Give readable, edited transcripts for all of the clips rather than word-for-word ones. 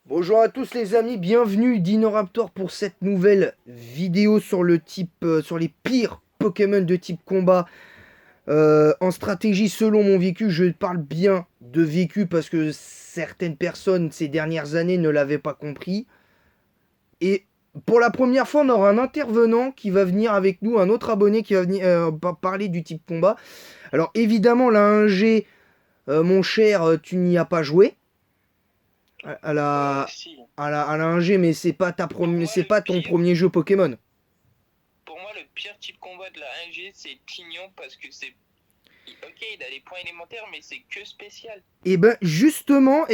Bonjour à tous les amis, bienvenue Dinoraptor pour cette nouvelle vidéo sur sur les pires Pokémon de type combat en stratégie selon mon vécu. Je parle bien de vécu parce que certaines personnes ces dernières années ne l'avaient pas compris. Et pour la première fois, on aura un intervenant qui va venir avec nous, un autre abonné qui va venir parler du type combat. Alors évidemment, la 1G, mon cher, tu n'y as pas joué. À la, Si. à la 1G, mais c'est pas ton Pire, premier jeu Pokémon. pour moi, le pire type combat de la 1G, c'est Tignon parce que c'est. Ok, il a les points élémentaires, mais c'est que spécial. Et ben justement,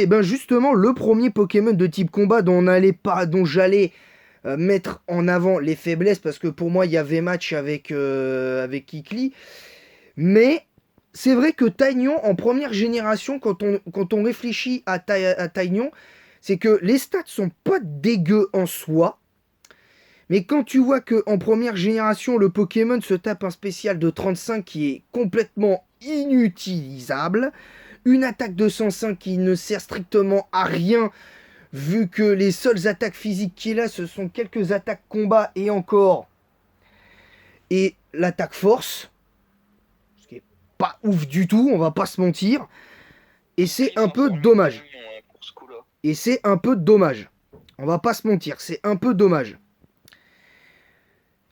le premier Pokémon de type combat dont j'allais mettre en avant les faiblesses, parce que pour moi, il y avait match avec Kikli. Mais c'est vrai que Taignon, en première génération, quand on réfléchit à Taignon, c'est que les stats sont pas dégueux en soi. Mais quand tu vois que en première génération, le Pokémon se tape un spécial de 35 qui est complètement inutilisable, une attaque de 105 qui ne sert strictement à rien, vu que les seules attaques physiques qu'il a, ce sont quelques attaques combat et encore, et l'attaque force, ce qui est pas ouf du tout, on va pas se mentir, et Après, c'est il un s'en peu sort mieux dommage. Taignon pour ce coup-là. Et c'est un peu dommage. On va pas se mentir, c'est un peu dommage.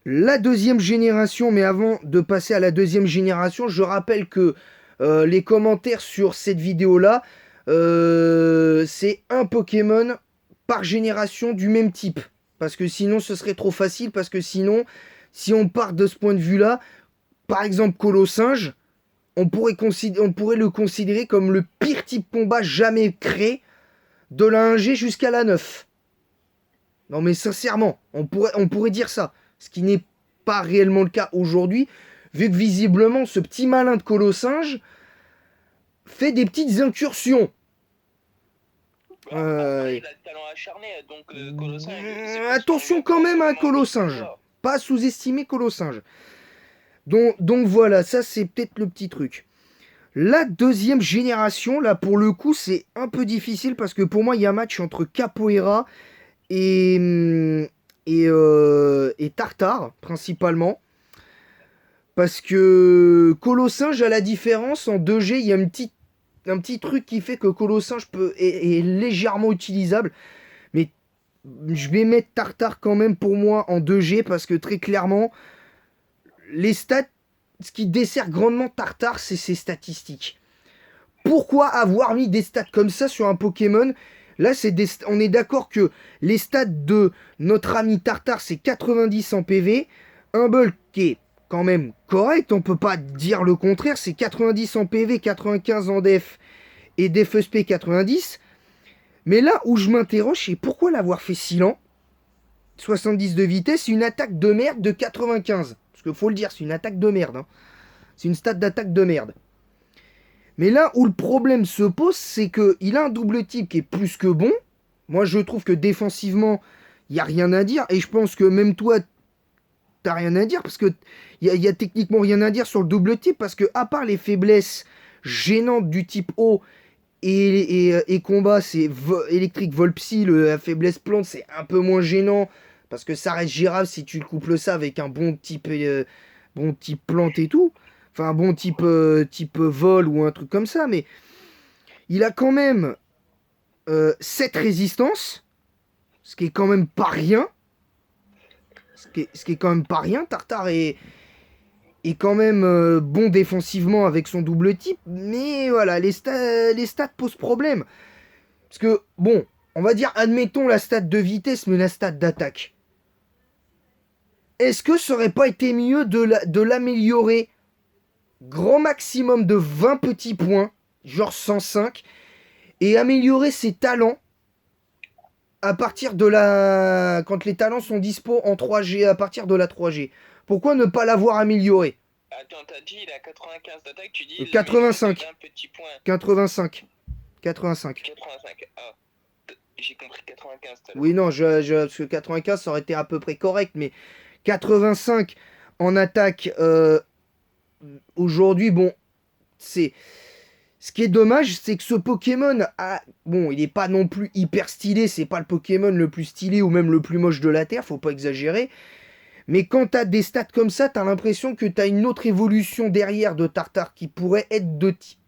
La deuxième génération, mais avant de passer à la deuxième génération, je rappelle que les commentaires sur cette vidéo-là, c'est un Pokémon par génération du même type. Parce que sinon, ce serait trop facile. Parce que sinon, si on part de ce point de vue-là, par exemple, Colossinge, on pourrait le considérer comme le pire type combat jamais créé de la 1G jusqu'à la 9. Non mais sincèrement, on pourrait dire ça. Ce qui n'est pas réellement le cas aujourd'hui, vu que visiblement ce petit malin de Colossinge fait des petites incursions. Après, Euh, il a le talent acharné, donc Colossinge, c'est pas son Attention quand même à manque de Colossinge. pouvoir. Pas sous-estimer Colossinge. Donc voilà, ça c'est peut-être le petit truc. La deuxième génération, là pour le coup, c'est un peu difficile parce que pour moi, il y a un match entre Capoeira et, et Tartare, principalement. Parce que Colossinge, à la différence, en 2G, il y a un petit truc qui fait que Colossinge est légèrement utilisable. Mais je vais mettre Tartare quand même pour moi en 2G parce que très clairement, les stats, ce qui dessert grandement Tartare, c'est ses statistiques. Pourquoi avoir mis des stats comme ça sur un Pokémon? Là, on est d'accord que les stats de notre ami Tartare, c'est 90 en PV. Un Bulk qui est quand même correct, on peut pas dire le contraire. C'est 90 en PV, 95 en def et def SP 90. Mais là où je m'interroge, c'est pourquoi l'avoir fait silent? 70 de vitesse, une attaque de merde de 95. Parce qu'il faut le dire, c'est une attaque de merde, hein. C'est une stat d'attaque de merde. Mais là où le problème se pose, c'est qu'il a un double type qui est plus que bon. Moi, je trouve que défensivement, il n'y a rien à dire. Et je pense que même toi, t'as rien à dire. Parce qu'il y a techniquement rien à dire sur le double type. Parce que, à part les faiblesses gênantes du type O et combat, c'est électrique Volpsy, la faiblesse plante, c'est un peu moins gênant. Parce que ça reste gérable si tu couples ça avec un bon type plante et tout. Enfin, un bon type vol ou un truc comme ça. Mais il a quand même 7 résistances, ce qui est quand même pas rien. Ce qui est quand même pas rien. Tartare est quand même bon défensivement avec son double type. Mais voilà, les stats posent problème. Parce que, bon, on va dire, admettons la stat de vitesse, mais la stat d'attaque. Est-ce que ça aurait pas été mieux de l'améliorer grand maximum de 20 petits points, genre 105, et améliorer ses talents à partir de la. Quand les talents sont dispo en 3G, à partir de la 3G. Pourquoi ne pas l'avoir amélioré? Attends, t'as dit il a 95 d'attaque, tu dis l'améliorer de 85. 20 petits points. 85. 85. 85. Ah, j'ai compris 95 tout à Oui, l'heure. non, parce que 95, ça aurait été à peu près correct, mais 85 en attaque, aujourd'hui, bon, c'est Ce qui est dommage, c'est que ce Pokémon bon, il est pas non plus hyper stylé, c'est pas le Pokémon le plus stylé ou même le plus moche de la Terre, faut pas exagérer. Mais quand t'as des stats comme ça, t'as l'impression que t'as une autre évolution derrière de Tartare qui pourrait être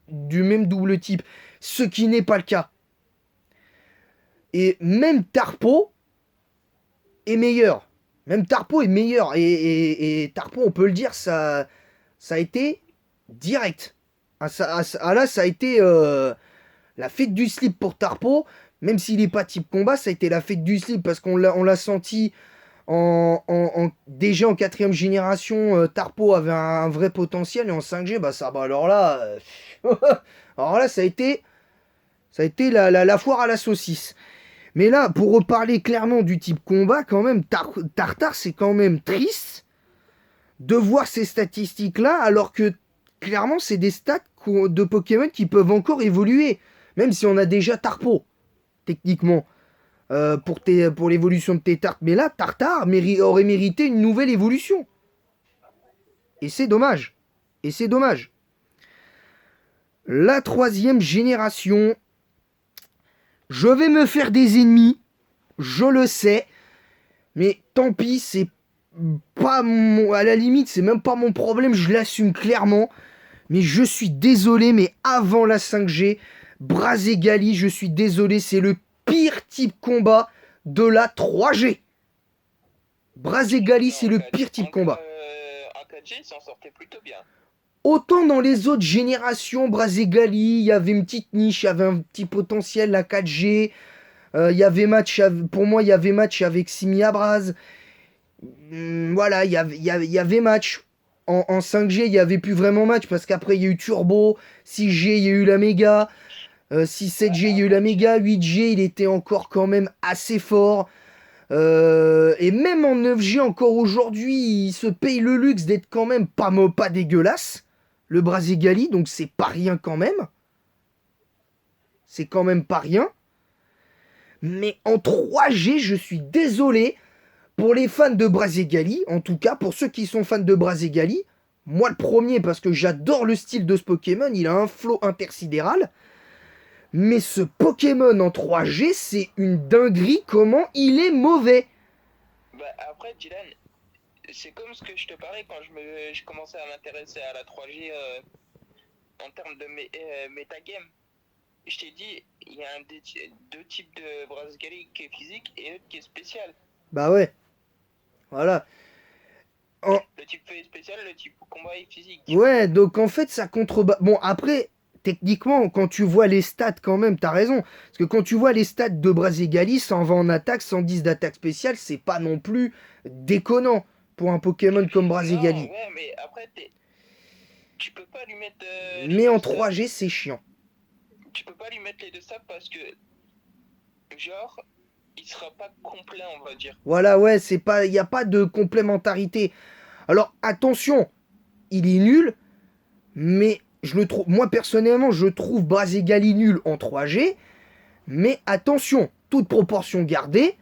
du même double type, ce qui n'est pas le cas. Et même Tarpo est meilleur. Même Tarpo est meilleur. Et Tarpo, on peut le dire, ça a été direct. Là, ça a été la fête du slip pour Tarpo. Même s'il n'est pas type combat, ça a été la fête du slip parce qu'on l'a senti déjà en 4ème génération. Tarpo avait un vrai potentiel et en 5G, alors là, ça a été la foire à la saucisse. Mais là, pour reparler clairement du type combat, quand même, Tartare, c'est quand même triste de voir ces statistiques-là, alors que clairement, c'est des stats de Pokémon qui peuvent encore évoluer. Même si on a déjà Tarpo, techniquement, pour l'évolution de tes tartes. Mais là, Tartare aurait mérité une nouvelle évolution. Et c'est dommage. La 3ème génération, je vais me faire des ennemis, je le sais, mais tant pis, c'est pas à la limite, c'est même pas mon problème, je l'assume clairement. Mais je suis désolé, mais avant la 5G, Brazegali, je suis désolé, c'est le pire type combat de la 3G. Brazegali, c'est le pire type combat. En 4G, il s'en sortait plutôt bien. Autant dans les autres générations, Brazegali, il y avait une petite niche, il y avait un petit potentiel, la 4G. Il y avait match, pour moi, il y avait match avec Simi Abraz. Voilà, il y avait match. En 5G, il n'y avait plus vraiment match parce qu'après, il y a eu Turbo. 6G, il y a eu la méga. 6-7G, il y a eu la méga. 8G, il était encore quand même assez fort. Et même en 9G, encore aujourd'hui, il se paye le luxe d'être quand même pas dégueulasse. Le Brazegali, donc c'est pas rien quand même. C'est quand même pas rien. Mais en 3G, je suis désolé. Pour les fans de Brazegali, en tout cas, pour ceux qui sont fans de Brazegali, moi le premier, parce que j'adore le style de ce Pokémon, il a un flow intersidéral. Mais ce Pokémon en 3G, c'est une dinguerie, comment il est mauvais. Après, Dylan, c'est comme ce que je te parlais quand je commençais à m'intéresser à la 3G en termes de metagame. Je t'ai dit, il y a deux types de Brazegali qui est physique et l'autre qui est spécial. Bah ouais. Voilà. Le type feu est spécial, le type combat est physique. Ouais, donc en fait, ça contrebat. Bon, après, techniquement, quand tu vois les stats, quand même, t'as raison. Parce que quand tu vois les stats de Brazegali, 120 en attaque, 110 d'attaque spéciale, c'est pas non plus déconnant pour un Pokémon comme Brazegali. Non, ouais, mais après, tu peux pas lui mettre. Mais en 3G, c'est chiant. Tu peux pas lui mettre les deux sables parce que. Genre. Il sera pas complet, on va dire. Voilà, ouais, il n'y a pas de complémentarité. Alors attention, il est nul, mais moi personnellement, je trouve Brazegali nul en 3G. Mais attention, toute proportion gardée,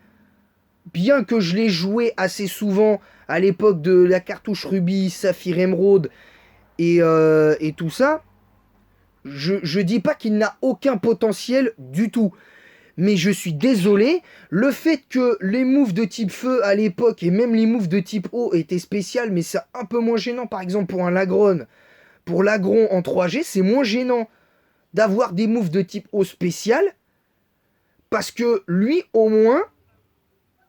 bien que je l'ai joué assez souvent à l'époque de la cartouche Ruby, Saphir Emerald et tout ça, je dis pas qu'il n'a aucun potentiel du tout. Mais je suis désolé, le fait que les moves de type feu à l'époque et même les moves de type eau étaient spéciales, mais c'est un peu moins gênant. Par exemple, pour un Lagron, pour l'Agron en 3G, c'est moins gênant d'avoir des moves de type eau spécial parce que lui, au moins,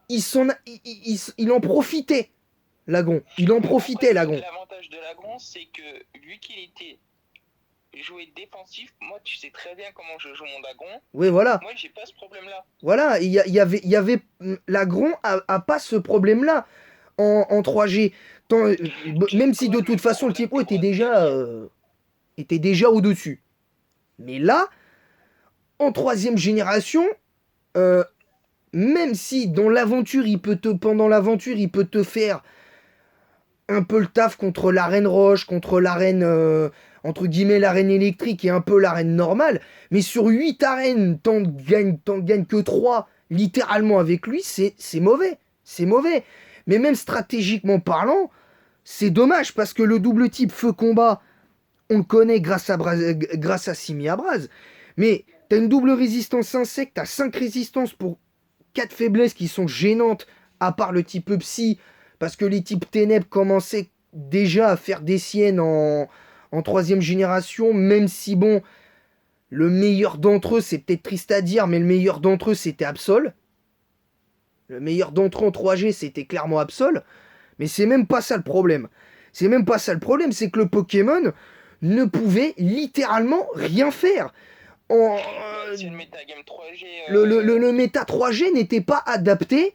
il en profitait, Lagron. Il en profitait, Lagron. L'avantage de Lagron, c'est que vu qu'il était jouer défensif, moi tu sais très bien comment je joue mon Lagron. Oui, voilà. Moi j'ai pas ce problème-là. Voilà, il y avait Lagron a pas ce problème-là en 3G. Même si de toute façon le type O était déjà au-dessus. Mais là, en 3ème génération, même si pendant l'aventure, il peut te faire un peu le taf contre l'arène roche, contre l'arène, entre guillemets, l'arène électrique et un peu l'arène normale. Mais sur 8 arènes, t'en gagnes que 3, littéralement, avec lui, c'est mauvais. C'est mauvais. Mais même stratégiquement parlant, c'est dommage parce que le double type feu combat, on le connaît grâce à Simi Abraz. Mais t'as une double résistance insecte, t'as 5 résistances pour 4 faiblesses qui sont gênantes, à part le type psy, parce que les types ténèbres commençaient déjà à faire des siennes en troisième génération, même si bon, le meilleur d'entre eux, c'est peut-être triste à dire, mais le meilleur d'entre eux, c'était Absol. Le meilleur d'entre eux en 3G, c'était clairement Absol. Mais c'est même pas ça le problème. C'est même pas ça le problème, c'est que le Pokémon ne pouvait littéralement rien faire. C'est le metagame 3G. Le méta 3G n'était pas adapté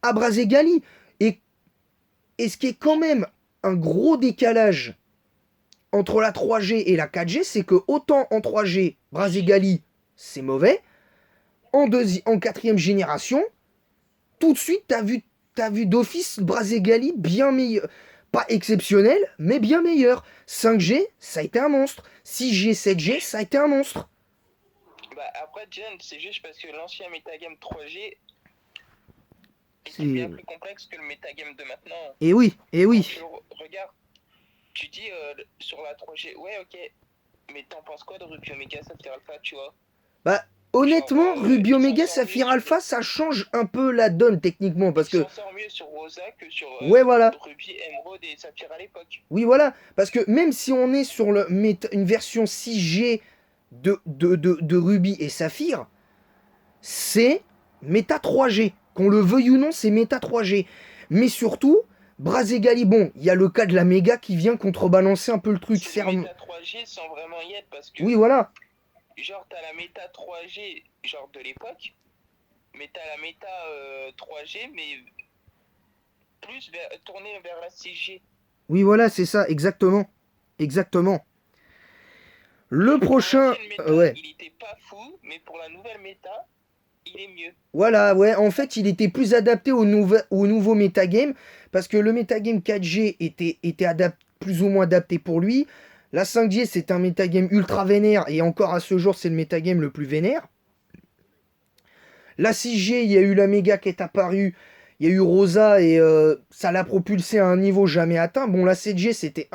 à Brazegali. Et ce qui est quand même un gros décalage entre la 3G et la 4G, c'est que autant en 3G, Brazegali, c'est mauvais, en quatrième génération, tout de suite, t'as vu d'office Brazegali bien meilleur. Pas exceptionnel, mais bien meilleur. 5G, ça a été un monstre. 6G, 7G, ça a été un monstre. Bah après, Jen, c'est juste parce que l'ancien metagame 3G était bien plus complexe que le metagame de maintenant. Et oui, et oui. Regarde, tu dis sur la 3G, ouais, ok, mais t'en penses quoi de Ruby Omega Sapphire Alpha, tu vois? Bah, honnêtement, Ruby Omega Sapphire Alpha, ça change un peu la donne techniquement parce que. Ça sort mieux sur Rosa que sur ouais, voilà. Ruby, Emerald et Saphir à l'époque. Oui, voilà, parce que même si on est sur une version 6G de Ruby et Saphir, c'est méta 3G. Qu'on le veuille ou non, c'est méta 3G. Mais surtout, Brazegali, bon, il y a le cas de la méga qui vient contrebalancer un peu le truc. C'est méta 3G sans vraiment y être parce que. Oui, voilà. Genre, t'as la méta 3G, genre de l'époque, mais t'as la méta 3G, mais plus tournée vers la 6G. Oui, voilà, c'est ça, exactement. Exactement. Le prochain. Méta, ouais. Il était pas fou, mais pour la nouvelle méta, il est mieux. Voilà, ouais, en fait, il était plus adapté au nouveau metagame, parce que le metagame 4G était plus ou moins adapté pour lui. La 5G, c'est un metagame ultra vénère, et encore à ce jour, c'est le metagame le plus vénère. La 6G, il y a eu la méga qui est apparue, il y a eu Rosa, et ça l'a propulsé à un niveau jamais atteint. Bon, la 7G, c'était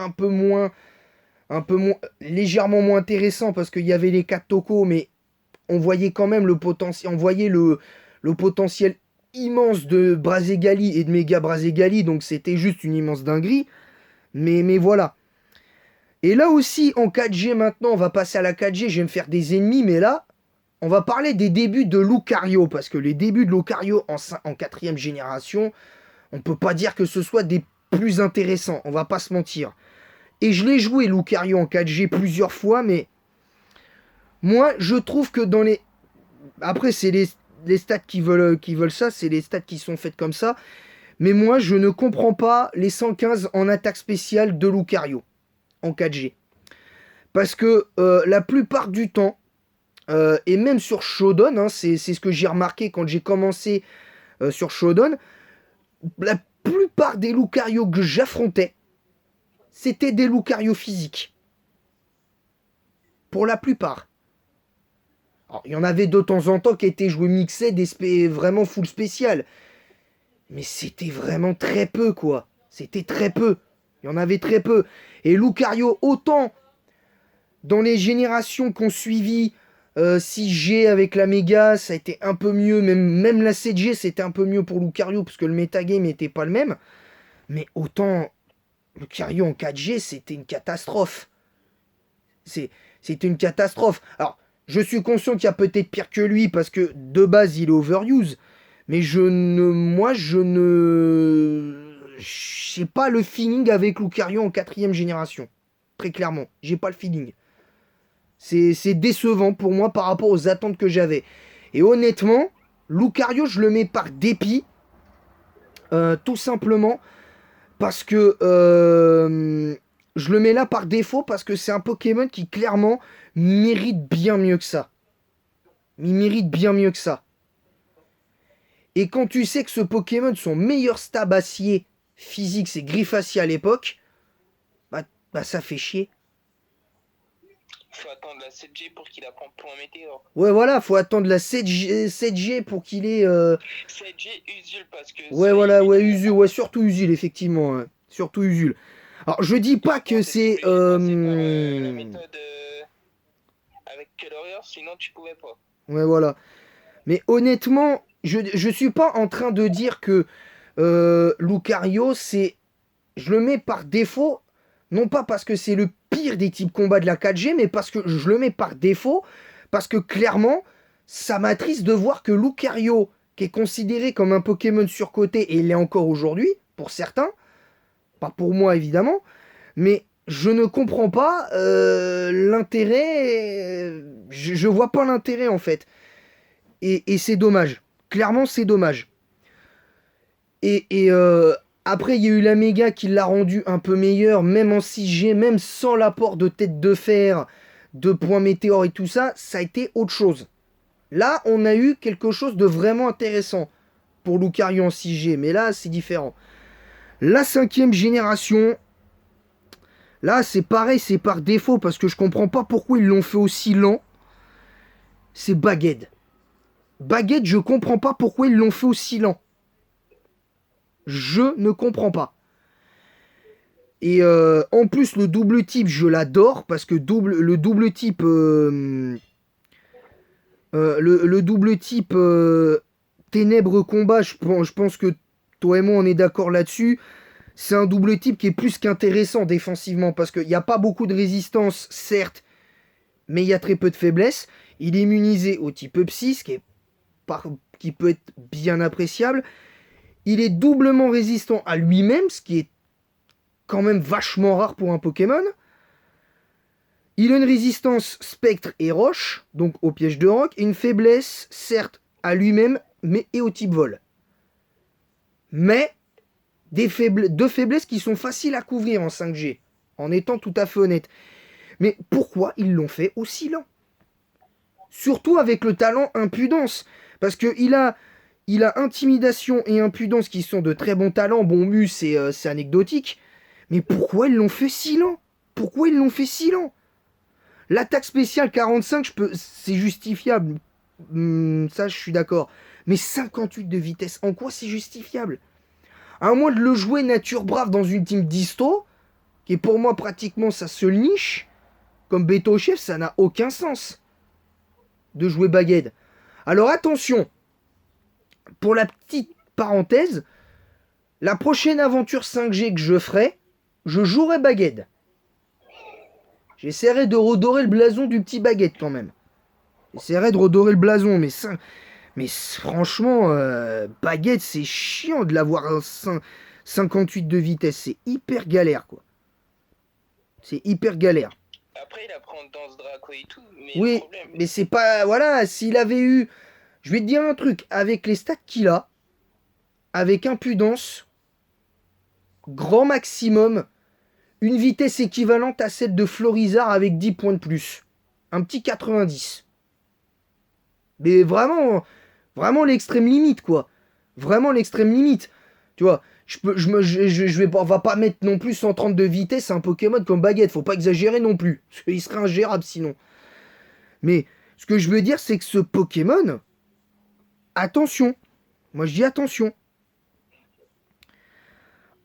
légèrement moins intéressant, parce qu'il y avait les 4 tocos, mais on voyait quand même le potentiel, on voyait le potentiel immense de Brazegali et de Mega Brazegali, donc c'était juste une immense dinguerie. Mais voilà. Et là aussi, en 4G maintenant, on va passer à la 4G, je vais me faire des ennemis, mais là, on va parler des débuts de Lucario, parce que les débuts de Lucario en 4ème génération, on peut pas dire que ce soit des plus intéressants, on va pas se mentir. Et je l'ai joué Lucario en 4G plusieurs fois, mais moi, je trouve que dans les... Après, c'est les stats qui veulent ça, c'est les stats qui sont faites comme ça. Mais moi, je ne comprends pas les 115 en attaque spéciale de Lucario en 4G. Parce que la plupart du temps, et même sur Shodan, hein, c'est ce que j'ai remarqué quand j'ai commencé sur Shodan, la plupart des Lucario que j'affrontais, c'était des Lucario physiques. Pour la plupart. Alors, il y en avait de temps en temps qui étaient joués mixés, vraiment full spécial. Mais c'était vraiment très peu, quoi. C'était très peu. Il y en avait très peu. Et Lucario, autant dans les générations qu'on suivi, 6G avec la méga, ça a été un peu mieux. Même la 7G, c'était un peu mieux pour Lucario, parce que le metagame n'était pas le même. Mais autant Lucario en 4G, c'était une catastrophe. C'était une catastrophe. Alors, je suis conscient qu'il y a peut-être pire que lui, parce que de base, il est overuse. Mais moi, je j'ai pas le feeling avec Lucario en 4ème génération. Très clairement, j'ai pas le feeling. C'est décevant pour moi par rapport aux attentes que j'avais. Et honnêtement, Lucario, je le mets par dépit. Tout simplement parce que je le mets là par défaut, parce que c'est un Pokémon qui clairement mérite bien mieux que ça. Il mérite bien mieux que ça. Et quand tu sais que ce Pokémon, son meilleur stab acier physique, c'est Griffacier à l'époque, bah ça fait chier. Faut attendre la 7G pour qu'il apprenne point météore. Ouais, voilà, faut attendre la 7G pour qu'il ait... 7G Usul, parce que... Ouais, voilà, ouais, Usul, ouais, surtout Usul, effectivement. Ouais. Surtout Usul. Alors, je dis pas que c'est... T'es obligé de passer par la méthode avec Warriors, sinon tu pouvais pas. Ouais, voilà. Mais honnêtement, je suis pas en train de dire que Lucario, c'est... Je le mets par défaut, non pas parce que c'est le pire des types combat de la 4G, mais parce que je le mets par défaut, parce que clairement, ça m'attriste de voir que Lucario, qui est considéré comme un Pokémon surcoté, et il l'est encore aujourd'hui, pour certains, pas pour moi évidemment, mais je ne comprends pas l'intérêt, je vois pas l'intérêt en fait. Et c'est dommage. Clairement, c'est dommage. Et après, il y a eu la méga qui l'a rendu un peu meilleur, même en 6G, même sans l'apport de tête de fer, de points météores et tout ça, ça a été autre chose. Là, on a eu quelque chose de vraiment intéressant pour Lucario en 6G, mais là, c'est différent. La 5e génération, là, c'est pareil, c'est par défaut, parce que je comprends pas pourquoi ils l'ont fait aussi lent. C'est Baguette. Baguette, je comprends pas pourquoi ils l'ont fait aussi lent. Je ne comprends pas. Et en plus, le double type, je l'adore parce que le double type, le double type ténèbres combat, je pense que toi et moi on est d'accord là-dessus. C'est un double type qui est plus qu'intéressant défensivement parce qu'il n'y a pas beaucoup de résistance, certes, mais il y a très peu de faiblesse. Il est immunisé au type Psy, ce qui peut être bien appréciable. Il est doublement résistant à lui-même, ce qui est quand même vachement rare pour un Pokémon. Il a une résistance spectre et roche, donc au piège de roc, et une faiblesse, certes, à lui-même, mais et au type vol. Mais deux faiblesses qui sont faciles à couvrir en 5G, en étant tout à fait honnête. Mais pourquoi ils l'ont fait aussi lent? Surtout avec le talent impudence. Parce qu'il a intimidation et impudence qui sont de très bons talents. Bon, Mu, c'est anecdotique. Mais pourquoi ils l'ont fait si lent? Pourquoi ils l'ont fait si lent? L'attaque spéciale 45, c'est justifiable. Ça, je suis d'accord. Mais 58 de vitesse, en quoi c'est justifiable? À moins de le jouer nature brave dans une team disto, qui est pour moi pratiquement sa seule niche, comme Beto Chef, ça n'a aucun sens de jouer Baguette. Alors attention, pour la petite parenthèse, la prochaine aventure 5G que je ferai, je jouerai Baguette. J'essaierai de redorer le blason du petit Baguette quand même. J'essaierai de redorer le blason, mais franchement, Baguette, c'est chiant de l'avoir un 58 de vitesse. C'est hyper galère, quoi. C'est hyper galère. Après, il apprend Danse Draco et tout, mais oui, le problème... mais c'est pas... Voilà, s'il avait eu... Je vais te dire un truc, avec les stats qu'il a, avec impudence, grand maximum, une vitesse équivalente à celle de Florizard avec 10 points de plus. Un petit 90. Mais vraiment, vraiment l'extrême limite, quoi. Vraiment l'extrême limite. Tu vois, on va pas mettre non plus 130 de vitesse à un Pokémon comme Baguette. Faut pas exagérer non plus. Parce qu'il serait ingérable sinon. Mais ce que je veux dire, c'est que ce Pokémon, attention. Moi, je dis attention.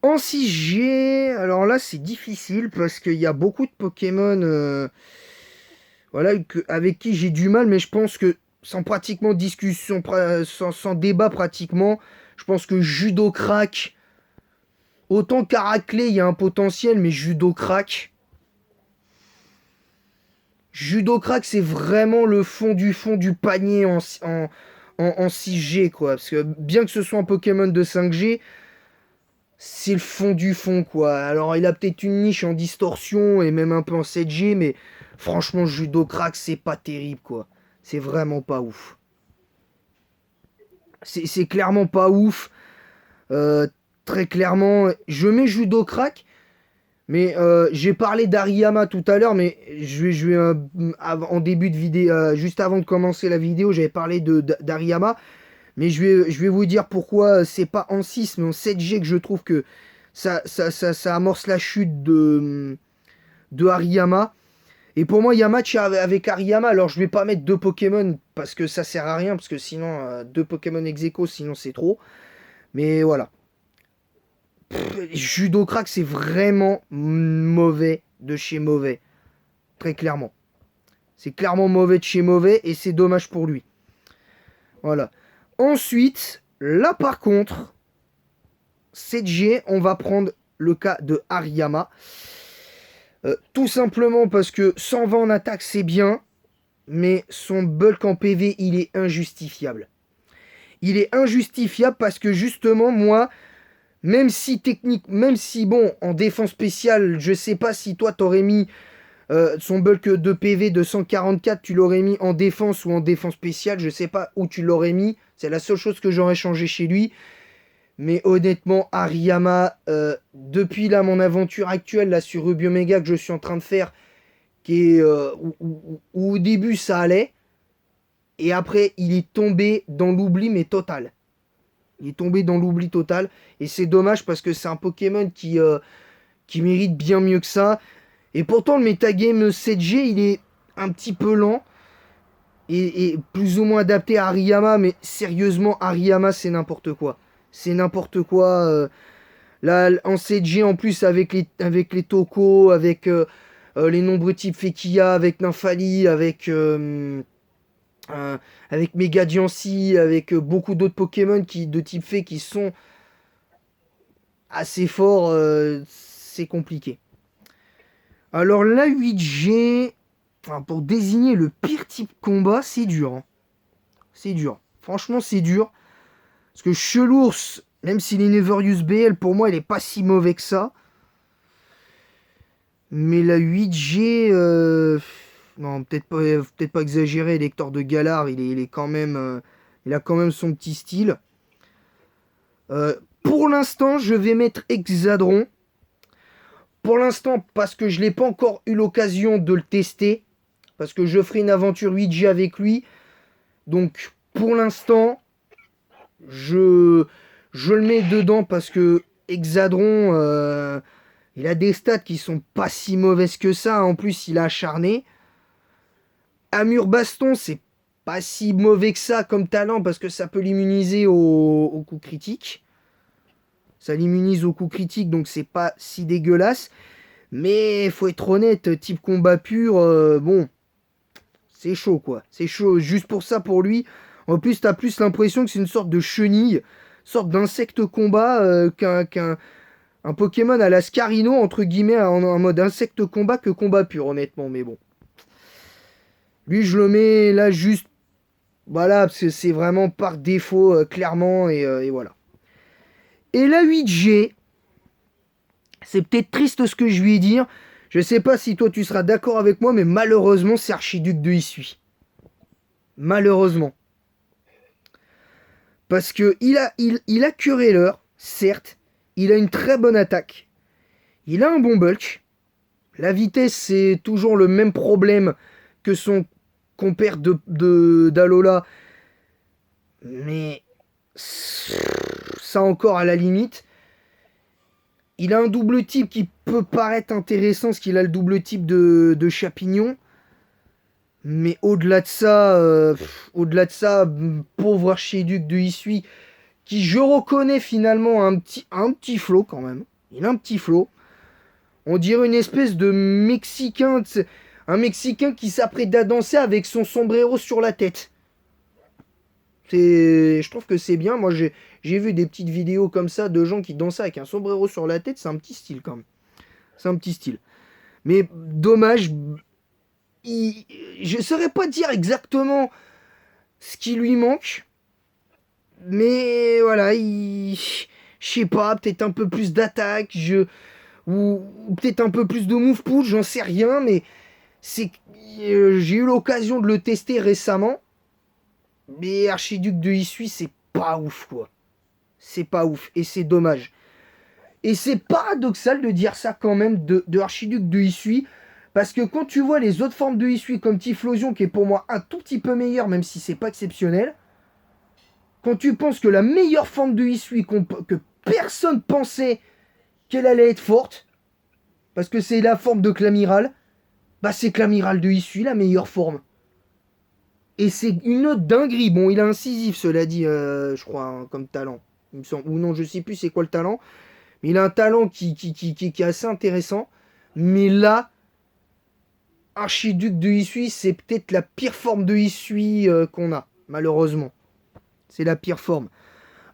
En 6G, alors là, c'est difficile parce qu'il y a beaucoup de Pokémon voilà, avec qui j'ai du mal, mais je pense que sans pratiquement discussion, sans débat pratiquement, je pense que Judo Crack, autant qu'Araclé, il y a un potentiel, mais Judo Crack, c'est vraiment le fond du panier en 6G, quoi. Parce que bien que ce soit un Pokémon de 5G, c'est le fond du fond, quoi. Alors, il a peut-être une niche en distorsion et même un peu en 7G, mais franchement, Judo Crack, c'est pas terrible, quoi. C'est vraiment pas ouf. C'est clairement pas ouf. Très clairement, je mets Judo Crack, mais j'ai parlé d'Ariyama tout à l'heure, mais en début de vidéo, juste avant de commencer la vidéo, j'avais parlé d'Ariyama. Mais je vais vous dire pourquoi c'est pas en 6 mais en 7G que je trouve que ça amorce la chute de Hariyama. Et pour moi, il y a match avec Hariyama. Alors je vais pas mettre deux Pokémon parce que ça sert à rien. Parce que sinon, deux Pokémon ex aequo, sinon c'est trop. Mais voilà. Judo Crack, c'est vraiment mauvais de chez mauvais. Très clairement. C'est clairement mauvais de chez mauvais et c'est dommage pour lui. Voilà. Ensuite, là par contre, 7G, on va prendre le cas de Hariyama. Tout simplement parce que 120 en attaque, c'est bien, mais son bulk en PV, il est injustifiable. Il est injustifiable parce que justement, moi, même si bon, en défense spéciale, je sais pas si toi t'aurais mis son bulk de PV de 144, tu l'aurais mis en défense ou en défense spéciale, je sais pas où tu l'aurais mis, c'est la seule chose que j'aurais changé chez lui. Mais honnêtement, Hariyama, depuis là mon aventure actuelle là sur Ruby Omega que je suis en train de faire, qui est où au début ça allait, et après il est tombé dans l'oubli mais total. Il est tombé dans l'oubli total, et c'est dommage parce que c'est un Pokémon qui mérite bien mieux que ça. Et pourtant le metagame 7G il est un petit peu lent et plus ou moins adapté à Hariyama, mais sérieusement Hariyama c'est n'importe quoi. C'est n'importe quoi. Là, en 7G, en plus, avec les Toko, avec les nombreux types Fekia, avec Nymphali, avec Mega Diancie, avec beaucoup d'autres Pokémon de type Fée qui sont assez forts, c'est compliqué. Alors là, 8G, enfin, pour désigner le pire type combat, c'est dur. Hein. C'est dur. Franchement, c'est dur. Parce que Chelours, même s'il est Never Use BL, pour moi, il est pas si mauvais que ça. Mais la 8G, non, peut-être pas exagéré. L'Hector de Galar, il est quand même, il a quand même son petit style. Pour l'instant, je vais mettre Exadron. Pour l'instant, parce que je n'ai pas encore eu l'occasion de le tester. Parce que je ferai une aventure 8G avec lui. Donc, pour l'instant, je le mets dedans parce que Exadron, il a des stats qui sont pas si mauvaises que ça. En plus, il a acharné. Amur Baston, c'est pas si mauvais que ça comme talent parce que ça peut l'immuniser au coup critique. Ça l'immunise au coup critique, donc c'est pas si dégueulasse. Mais faut être honnête, type combat pur, bon, c'est chaud quoi. C'est chaud. Juste pour ça, pour lui. En plus, t'as plus l'impression que c'est une sorte de chenille, sorte d'insecte combat qu'un un Pokémon à la Scarino, entre guillemets, en mode insecte combat que combat pur, honnêtement. Mais bon. Lui, je le mets là juste. Voilà, parce que c'est vraiment par défaut, clairement, et voilà. Et la 8G, c'est peut-être triste ce que je lui ai dire. Je sais pas si toi tu seras d'accord avec moi, mais malheureusement, c'est Archiduc de Issui. Malheureusement. Parce que il a curé l'heure, certes. Il a une très bonne attaque. Il a un bon bulk. La vitesse, c'est toujours le même problème que son compère d'Alola. Mais ça encore à la limite. Il a un double type qui peut paraître intéressant, parce qu'il a le double type de Chapignon. Mais au-delà de ça, pauvre archiduc de Issui, qui je reconnais finalement un petit flow quand même. Il a un petit flow. On dirait une espèce de Mexicain, un Mexicain qui s'apprête à danser avec son sombrero sur la tête. Je trouve que c'est bien. Moi, j'ai vu des petites vidéos comme ça de gens qui dansaient avec un sombrero sur la tête. C'est un petit style quand même. C'est un petit style. Mais dommage, je ne saurais pas dire exactement ce qui lui manque. Mais voilà, je sais pas, peut-être un peu plus d'attaque, ou peut-être un peu plus de move push, j'en sais rien, mais j'ai eu l'occasion de le tester récemment. Mais Archiduc de Issui, c'est pas ouf, quoi. C'est pas ouf, et c'est dommage. Et c'est paradoxal de dire ça quand même de Archiduc de Issui, parce que quand tu vois les autres formes de Issui, comme Typhlosion, qui est pour moi un tout petit peu meilleur, même si c'est pas exceptionnel, quand tu penses que la meilleure forme de Issui, que personne pensait qu'elle allait être forte, parce que c'est la forme de Clamiral, bah c'est Clamiral de Issui, la meilleure forme. Et c'est une autre dinguerie. Bon, il a incisif, cela dit, je crois, hein, comme talent. Il me semble. Ou non, je sais plus c'est quoi le talent. Il a un talent qui est assez intéressant. Mais là, Archiduc de Hisui, c'est peut-être la pire forme de Hisui qu'on a, malheureusement. C'est la pire forme.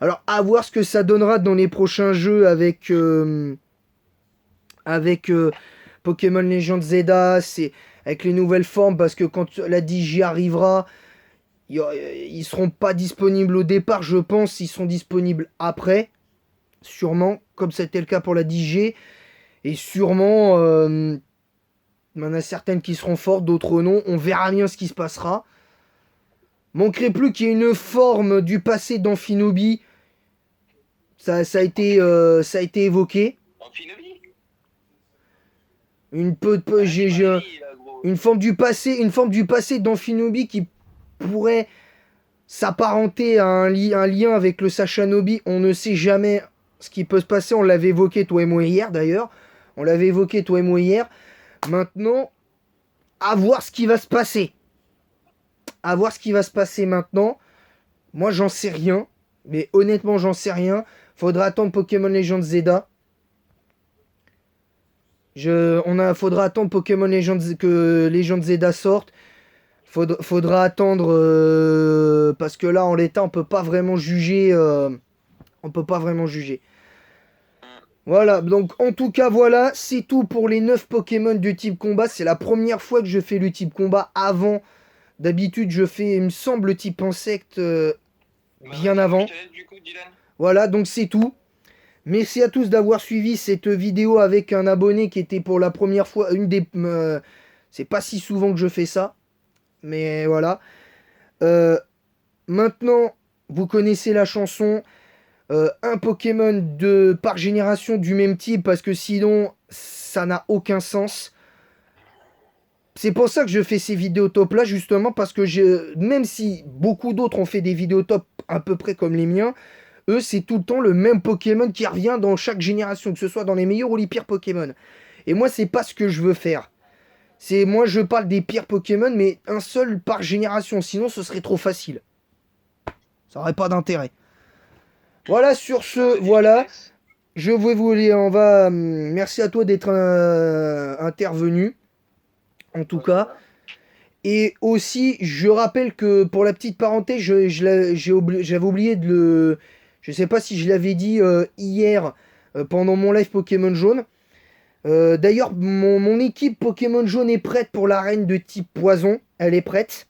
Alors, à voir ce que ça donnera dans les prochains jeux avec Pokémon Legends Zeta, avec les nouvelles formes, parce que quand la DJ arrivera, ils seront pas disponibles au départ, je pense, ils seront disponibles après, sûrement, comme c'était le cas pour la DJ, et sûrement, il y en a certaines qui seront fortes, d'autres non, on verra bien ce qui se passera. Manquerait plus qu'il y ait une forme du passé d'Amphinobi, ça a été évoqué. Amphinobi? Une forme du passé d'Amphinobi qui pourrait s'apparenter à un lien avec le Sachanobi. On ne sait jamais ce qui peut se passer. On l'avait évoqué toi et moi hier d'ailleurs. Maintenant, à voir ce qui va se passer. Maintenant. Moi, j'en sais rien. Mais honnêtement, j'en sais rien. Faudra attendre Pokémon Legends Zeta. Faudra attendre Pokémon Legends que Legends Zeta sorte. Faudra attendre parce que là en l'état on peut pas vraiment juger. Voilà, donc en tout cas voilà, c'est tout pour les 9 Pokémon de type combat. C'est la première fois que je fais le type combat avant. D'habitude je fais, il me semble, le type insecte bien avant. Voilà, donc c'est tout. Merci à tous d'avoir suivi cette vidéo avec un abonné qui était pour la première fois. C'est pas si souvent que je fais ça. Mais voilà. Maintenant, vous connaissez la chanson. Un Pokémon par génération du même type. Parce que sinon, ça n'a aucun sens. C'est pour ça que je fais ces vidéos top là. Justement parce que même si beaucoup d'autres ont fait des vidéos top à peu près comme les miens. Eux, c'est tout le temps le même Pokémon qui revient dans chaque génération, que ce soit dans les meilleurs ou les pires Pokémon. Et moi, c'est pas ce que je veux faire. Moi, je parle des pires Pokémon, mais un seul par génération. Sinon, ce serait trop facile. Ça aurait pas d'intérêt. Voilà, sur ce, voilà. Je vais vous les... merci à toi d'être intervenu. En tout cas. Et aussi, je rappelle que, pour la petite parenthèse, j'avais oublié de le... Je sais pas si je l'avais dit hier pendant mon live Pokémon Jaune. D'ailleurs, mon équipe Pokémon Jaune est prête pour l'arène de type poison. Elle est prête.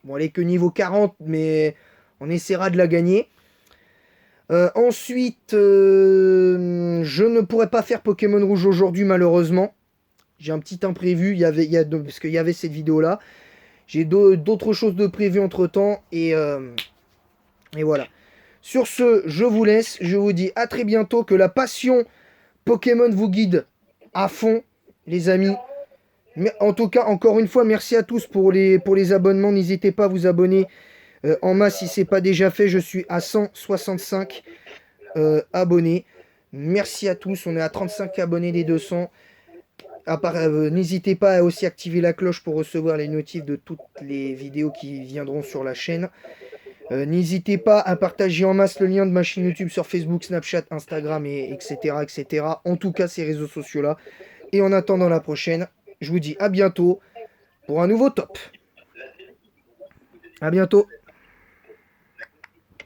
Bon, elle est que niveau 40, mais on essaiera de la gagner. Ensuite, je ne pourrais pas faire Pokémon Rouge aujourd'hui, malheureusement. J'ai un petit imprévu, parce qu'il y avait cette vidéo-là. J'ai d'autres choses de prévues entre-temps, et voilà. Sur ce, je vous laisse. Je vous dis à très bientôt. Que la passion Pokémon vous guide à fond, les amis. Mais en tout cas, encore une fois, merci à tous pour les abonnements. N'hésitez pas à vous abonner en masse si ce n'est pas déjà fait. Je suis à 165 abonnés. Merci à tous. On est à 35 abonnés des 200. N'hésitez pas à aussi activer la cloche pour recevoir les notifs de toutes les vidéos qui viendront sur la chaîne. N'hésitez pas à partager en masse le lien de ma chaîne YouTube sur Facebook, Snapchat, Instagram, etc. En tout cas, ces réseaux sociaux-là. Et en attendant la prochaine, je vous dis à bientôt pour un nouveau top. À bientôt.